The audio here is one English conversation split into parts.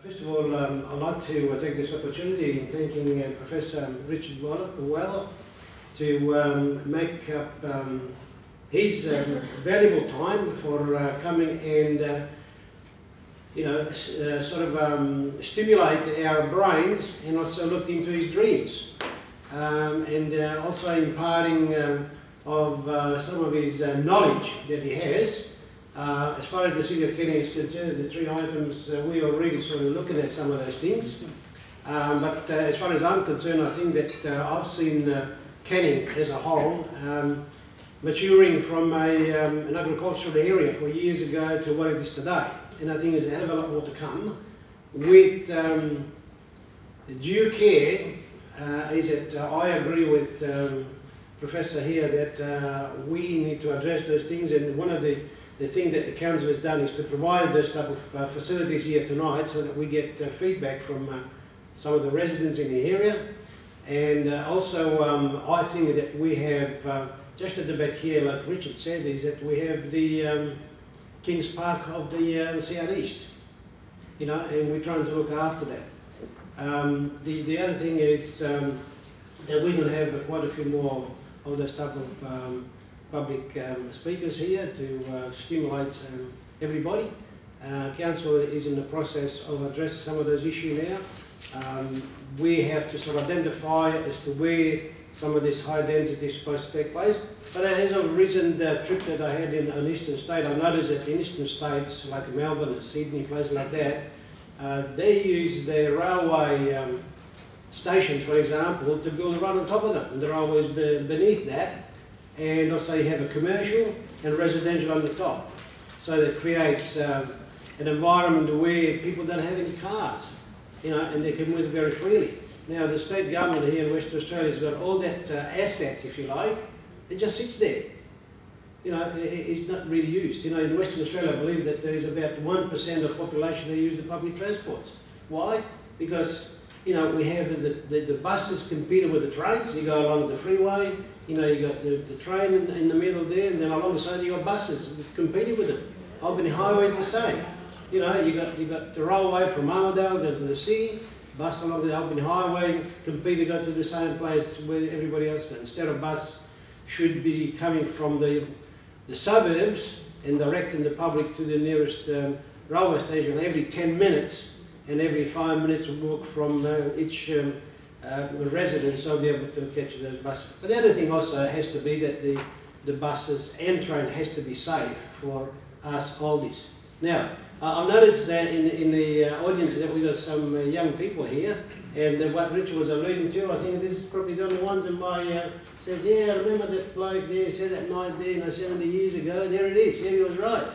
First of all, I'd like to take this opportunity in thanking Professor Richard Weller to make up his valuable time for coming and stimulate our brains, and also looked into his dreams, and also imparting of some of his knowledge that he has. As far as the City of Kenning is concerned, the three items, we are already sort of looking at some of those things. But as far as I'm concerned, I think that I've seen Kenning as a whole maturing from an agricultural area 4 years ago to what it is today. And I think there's a hell of a lot more to come. With due care, is that I agree with Professor here that we need to address those things, and one of the thing that the council has done is to provide those type of facilities here tonight so that we get feedback from some of the residents in the area. And also I think that we have, just at the back here, like Richard said, is that we have the Kings Park of the South East, and we're trying to look after that. The other thing is that we're going to have quite a few more of those type of public speakers here to stimulate everybody. Council is in the process of addressing some of those issues now. We have to sort of identify as to where some of this high density is supposed to take place. But as of a recent trip that I had in an eastern state, I noticed that in eastern states like Melbourne and Sydney, places like that, they use their railway stations, for example, to build right on top of them, and the railways beneath that. And also you have a commercial and residential on the top. So that creates an environment where people don't have any cars, and they can move very freely. Now the state government here in Western Australia has got all that assets, if you like. It just sits there. It's not really used. In Western Australia, I believe that there is about 1% of the population that use the public transports. Why? Because we have the buses competing with the trains. You go along the freeway, you got the train in the middle there, and then alongside you got buses competing with them. Albany Highway is the same. You got the railway from Armidale go to the city, bus along the Albany Highway, compete to go to the same place where everybody else goes. Instead of bus should be coming from the suburbs and directing the public to the nearest railway station every 10 minutes, and every 5 minutes walk from each residence, so be able to catch those buses. But the other thing also has to be that the buses and train has to be safe for us oldies. Now, I've noticed that in the audience that we've got some young people here, and what Richard was alluding to, I think this is probably the only ones in my, says, yeah, I remember that bloke there, said that night there, 70 years ago, there it is, yeah, he was right,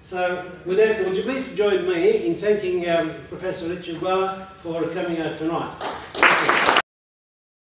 So with that, would you please join me in thanking Professor Richard Weller for coming out tonight.